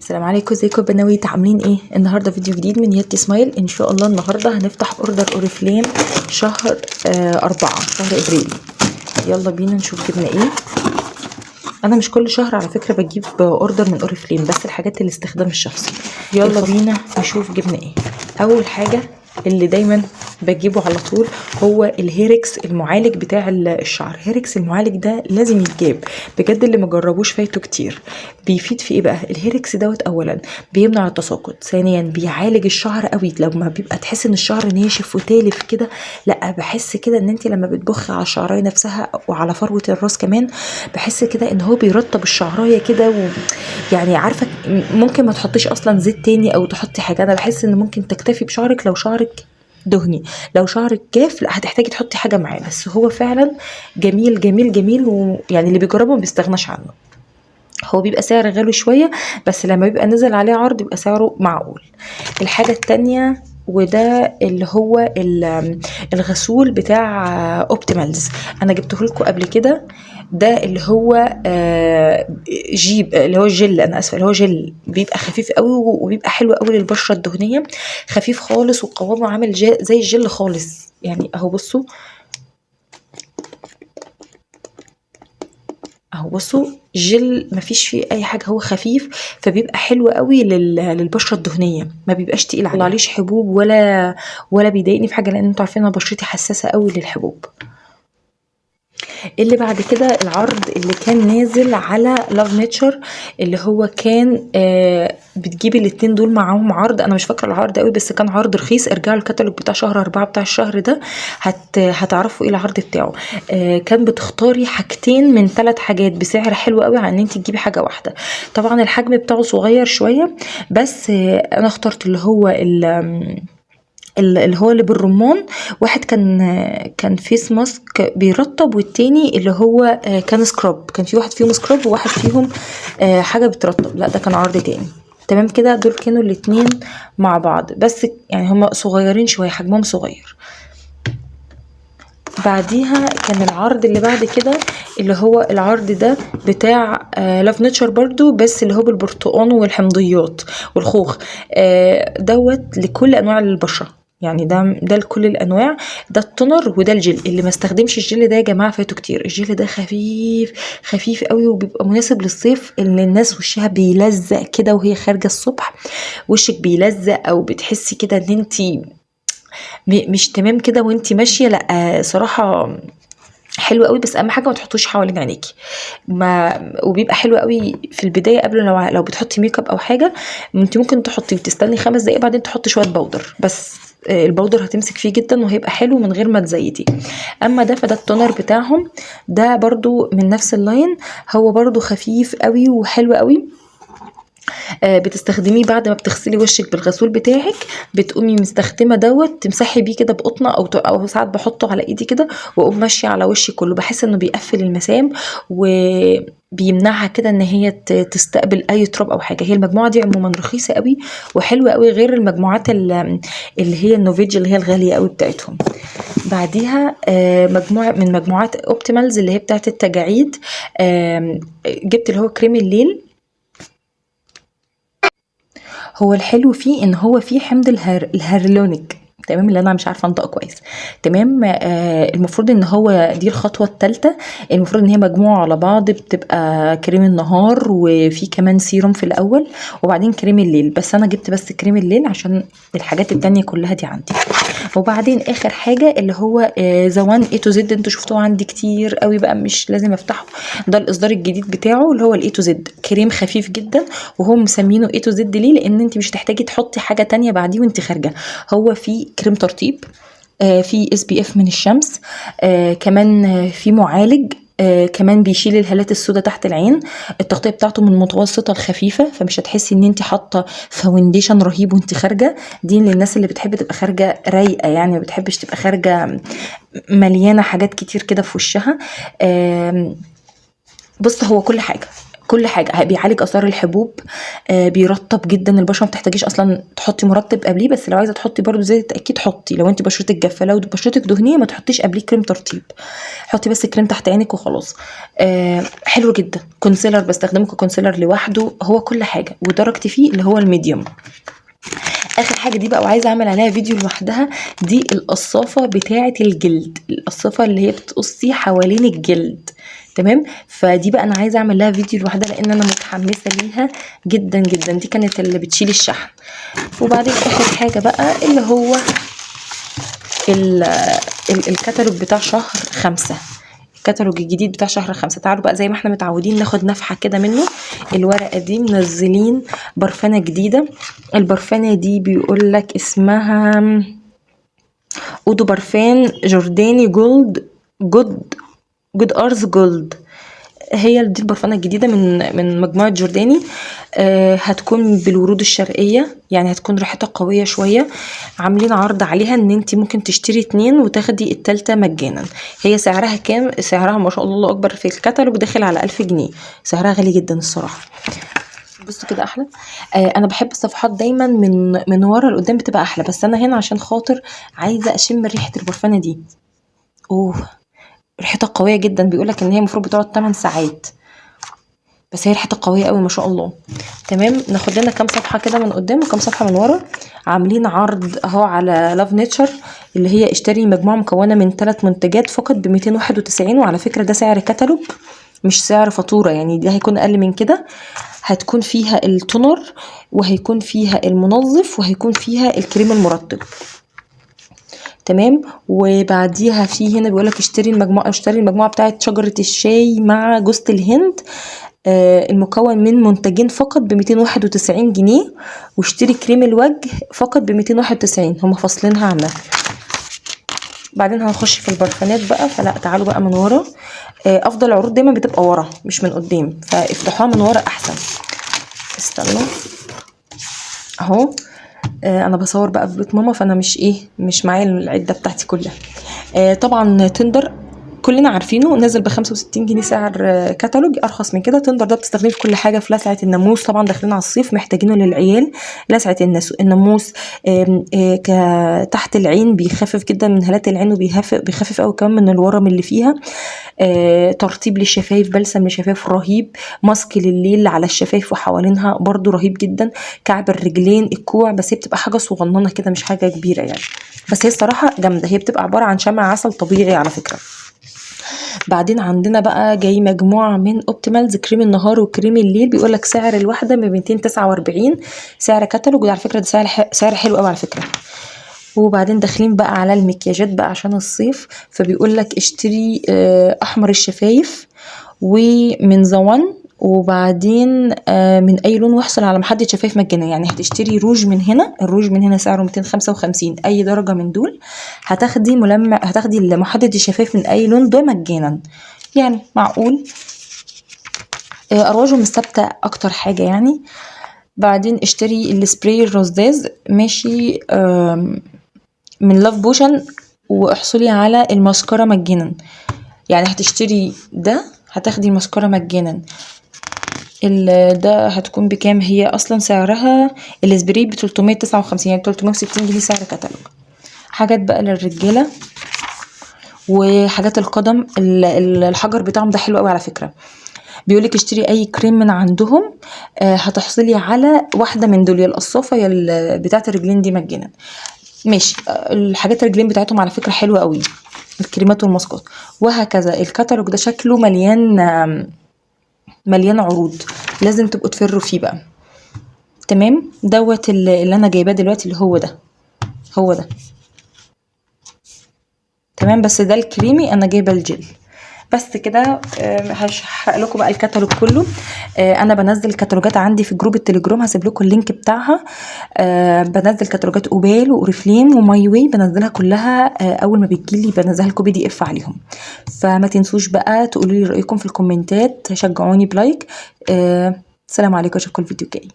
السلام عليكم، ازيكم يا بنويت؟ عاملين ايه؟ النهارده فيديو جديد من ياتي سمايل. ان شاء الله النهارده هنفتح اوردر اوريفليم شهر 4 شهر ابريل. يلا بينا نشوف جبنا ايه. انا مش كل شهر على فكره بجيب اوردر من اوريفليم، بس الحاجات الاستخدام الشخصي. يلا بينا نشوف جبنا ايه. اول حاجه اللي دايما بجيبه على طول هو الهيركس المعالج بتاع الشعر. هيركس المعالج ده لازم يتجاب بجد، اللي مجربوش فايته كتير. بيفيد في ايه بقى الهيركس دوت؟ اولا بيمنع التساقط، ثانيا بيعالج الشعر قوي لما بيبقى تحس ان الشعر ناشف وتالف كده. لا بحس كده ان انت لما بتبخي على الشعرايه نفسها وعلى فروه الراس كمان، بحس كده ان هو بيرطب الشعرايه كده يعني عارفه ممكن ما تحطيش اصلا زيت تاني او تحطي حاجه. انا بحس ان ممكن تكتفي بشعرك لو شعرك دهني. لو شعرك جاف لا هتحتاجي تحطي حاجه معاه، بس هو فعلا جميل جميل جميل، ويعني اللي بيجربه ما بيستغناش عنه. هو بيبقى سعر غالي شويه، بس لما بيبقى نزل عليه عرض بيبقى سعره معقول. الحاجه التانية وده اللي هو الغسول بتاع اوبتيمالز، انا جبته لكم قبل كده. ده اللي هو جيب اللي هو جل، انا اسفه، اللي هو جل بيبقى خفيف قوي وبيبقى حلو قوي للبشره الدهنيه، خفيف خالص وقوامه عامل زي الجل خالص. يعني اهو بصوا، اهو بصوا جل مفيش فيه اي حاجه، هو خفيف فبيبقى حلو قوي للبشره الدهنيه، ما بيبقاش تقيل عليها، معليش حبوب ولا بيضايقني في حاجه، لان انتوا عارفين انا بشرتي حساسه قوي للحبوب. اللي بعد كده العرض اللي كان نازل على لاف نيتشر، اللي هو كان بتجيبي الاتنين دول معاهم عرض. انا مش فاكره العرض قوي بس كان عرض رخيص. ارجعوا الكتالوج بتاع شهر 4 بتاع الشهر ده هتعرفوا ايه العرض بتاعه. كان بتختاري حاجتين من 3 حاجات بسعر حلو قوي عن ان انت تجيبي حاجه واحده. طبعا الحجم بتاعه صغير شويه، بس انا اخترت اللي هو اللي بالرمان. واحد كان فيس ماسك بيرطب، والتاني اللي هو كان سكراب. كان في واحد فيهم سكراب وواحد فيهم حاجه بترطب. لا ده كان عرض تاني. تمام كده، دول كانوا الاتنين مع بعض، بس يعني هما صغيرين شويه، حجمهم صغير. بعديها كان العرض اللي بعد كده اللي هو العرض ده بتاع لاف نيتشر برضو، بس اللي هو بالبرتقان والحمضيات والخوخ دوت لكل انواع البشره. يعني ده لكل الانواع. ده التونر وده الجل. اللي ما استخدمش الجل ده يا جماعه فاته كتير. الجل ده خفيف خفيف قوي وبيبقى مناسب للصيف، اللي الناس وشها بيلزق كده وهي خارجه الصبح، وشك بيلزق او بتحسي كده ان انتي مش تمام كده وانتي ماشيه. لا صراحه حلو قوي، بس اهم حاجه ما تحطوش حوالين عينيكي. ما وبيبقى حلو قوي في البدايه قبل لو بتحطي ميك اب او حاجه. انت ممكن تحطي وتستني 5 دقايق بعدين تحطي شويه بودر بس. البودر هتمسك فيه جدا وهيبقى حلو من غير ما تزيتي. اما فده التونر بتاعهم، ده برضو من نفس اللاين. هو برضو خفيف قوي وحلو قوي. بتستخدميه بعد ما بتغسلي وشك بالغسول بتاعك، بتقومي مستخدمه دوت تمسحي بيه كده بقطنه او ساعات بحطه على ايدي كده واقوم ماشيه على وشي كله. بحس انه بيقفل المسام وبيمنعها كده ان هي تستقبل اي تراب او حاجه. هي المجموعه دي عموما رخيصه قوي وحلوه قوي، غير المجموعات اللي هي النوفيج اللي هي الغاليه قوي بتاعتهم. بعديها مجموعه من مجموعات اوبتيمالز اللي هي بتاعت التجاعيد. جبت اللي هو كريم الليل. هو الحلو فيه ان هو فيه حمض الهيرلونيك، تمام، اللي انا مش عارفه انطق كويس. تمام. المفروض ان هو دي الخطوه الثالثه. المفروض ان هي مجموعه على بعض بتبقى كريم النهار وفي كمان سيروم في الاول وبعدين كريم الليل، بس انا جبت بس كريم الليل عشان الحاجات التانية كلها دي عندي. وبعدين اخر حاجه اللي هو ذا وان اي تو زد. انتوا شفتوه عندي كتير قوي بقى، مش لازم افتحه. ده الاصدار الجديد بتاعه اللي هو الاي تو زد. كريم خفيف جدا، وهو مسمينه اي تو زد ليه؟ لان انت مش هتحتاجي تحطي حاجه تانية بعديه وانت خارجه. هو فيه كريم ترطيب، في SPF من الشمس، كمان في معالج، كمان بيشيل الهالات السوداء تحت العين. التغطيه بتاعته من متوسطه لخفيفه، فمش هتحسي ان انت حاطه فاونديشن رهيب وانت خارجه. دي للناس اللي بتحب تبقى خارجه رايقه، يعني ما بتحبش تبقى خارجه مليانه حاجات كتير كده في وشها. بص هو كل حاجه كل حاجه، بيعالج اثار الحبوب، بيرطب جدا البشره، ما بتحتاجيش اصلا تحطي مرطب قبليه، بس لو عايزه تحطي برده زيت التاكيد حطي. لو انت بشرتك جافه، لو بشرتك دهنيه ما تحطيش قبليه كريم ترطيب، حطي بس كريم تحت عينك وخلاص. حلو جدا. كونسيلر بستخدمه ككونسيلر لوحده، هو كل حاجه، ودرجتي فيه اللي هو الميديوم. اخر حاجه دي بقى وعايزه اعمل عليها فيديو لوحدها، دي القصافه بتاعه الجلد، القصافه اللي هي بتقصي حوالين الجلد. تمام، فدي بقى انا عايزه اعمل لها فيديو لوحدها لان انا متحمسه ليها جدا جدا. دي كانت اللي بتشيل الشحم. وبعدين اخر حاجه بقى اللي هو الكتالوج بتاع شهر 5، الكتالوج الجديد بتاع شهر 5. تعالوا بقى زي ما احنا متعودين ناخد نفحه كده منه. الورقه دي منزلين برفانه جديده، البرفانه دي بيقول لك اسمها اودو برفان جورداني جود ارز جولد. هي دي البرفانه الجديده من مجموعه جورداني. هتكون بالورود الشرقيه، يعني هتكون ريحتها قويه شويه. عاملين عرض عليها ان انت ممكن تشتري 2 وتاخدي التالتة مجانا. هي سعرها كام؟ سعرها ما شاء الله اكبر في الكتالوج داخل على 1000 جنيه. سعرها غالي جدا الصراحه. بصوا كده احلى. انا بحب الصفحات دايما من ورا لقدام بتبقى احلى، بس انا هنا عشان خاطر عايزه اشم ريحه البرفانه دي. ريحتها قويه جدا، بيقولك ان هي المفروض بتقعد 8 ساعات، بس هي ريحتها قويه قوي ما شاء الله. تمام، ناخد لنا كام صفحه كده من قدام وكام صفحه من ورا. عاملين عرض اهو على لاف نيتشر، اللي هي اشتري مجموعه مكونه من 3 منتجات فقط ب 291. وعلى فكره ده سعر كتالوج مش سعر فاتوره، يعني ده هيكون اقل من كده. هتكون فيها التونر، وهيكون فيها المنظف، وهيكون فيها الكريم المرطب. تمام، وبعديها في هنا بيقولك اشتري المجموعه بتاعه شجره الشاي مع جوز الهند، المكون من منتجين فقط ب 291 جنيه، واشتري كريم الوجه فقط ب 291. هم فاصلينها عنها. بعدين هنخش في البرفانات بقى، فلا تعالوا بقى من ورا. افضل عروض دايما بتبقى ورا مش من قدام، فافتحوها من ورا احسن. استنوا اهو. انا بصور بقى في بيت ماما، فانا مش معايا العده بتاعتي كلها. طبعا تندر كلنا عارفينه نازل ب 65 جنيه سعر كتالوج. ارخص من كده. تندر ده بتستخدميه في كل حاجه، في لسعه الناموس، طبعا داخلين على الصيف محتاجينه للعيال. لسعه الناموس، تحت العين بيخفف جدا من هالات العين، وبيخفف قوي كمان من الورم اللي فيها. ترطيب للشفايف، بلسم للشفايف رهيب. ماسك لليل على الشفايف وحوالينها برضو رهيب جدا. كعب الرجلين، الكوع، بس هي بتبقى حاجه صغننه كده مش حاجه كبيره يعني، بس هي الصراحه جامده. هي بتبقى عباره عن شمع عسل طبيعي على فكره. بعدين عندنا بقى جاي مجموعه من اوبتيمالز، كريم النهار وكريم الليل. بيقول لك سعر الواحده ب 249 سعر كتالوج، وعلى فكره ده سعر حلو قوي على فكره. وبعدين داخلين بقى على المكياجات بقى عشان الصيف، فبيقول لك اشتري احمر الشفايف ومن زوان، وبعدين من اي لون، واحصل على محدد شفايف مجانا. يعني هتشتري روج من هنا، الروج من هنا سعره 255، اي درجه من دول هتاخدي محدد الشفايف من اي لون ده مجانا، يعني معقول. ارواجهم ثابته اكتر حاجه يعني. بعدين اشتري السبراي الرذاذ ماشي من لاف بوشن، واحصلي على الماسكارا مجانا. يعني هتشتري ده هتاخدي الماسكارا مجانا. ده هتكون بكام؟ هي اصلا سعرها السبراي ب 359، يعني 360 جنيه سعر كتالوج. حاجات بقى للرجاله وحاجات القدم، الحجر بتاعهم ده حلو قوي على فكره. بيقولك اشتري اي كريم من عندهم هتحصلي على واحده من دول، يا القصافه يا بتاعه الرجلين دي مجانا. ماشي. الحاجات الرجلين بتاعتهم على فكره حلوه قوي، الكريمات والماسكات وهكذا. الكتالوج ده شكله مليان عروض، لازم تبقوا تفروا فيه بقى. تمام، دوت اللي انا جايباه دلوقتي، اللي هو ده تمام. بس ده الكريمي، انا جايبه الجل بس كده. هشرح لكم بقى الكتالوج كله. انا بنزل الكتالوجات عندي في جروب التليجرام، هسيب لكم اللينك بتاعها. بنزل كتالوجات اوبال واوريفليم وماي واي، بنزلها كلها اول ما بتجيلي بنزلها لكم PDF عليهم. فما تنسوش بقى تقولوا لي رايكم في الكومنتات، شجعوني بلايك. السلام عليكم، اشوفكم الفيديو الجاي.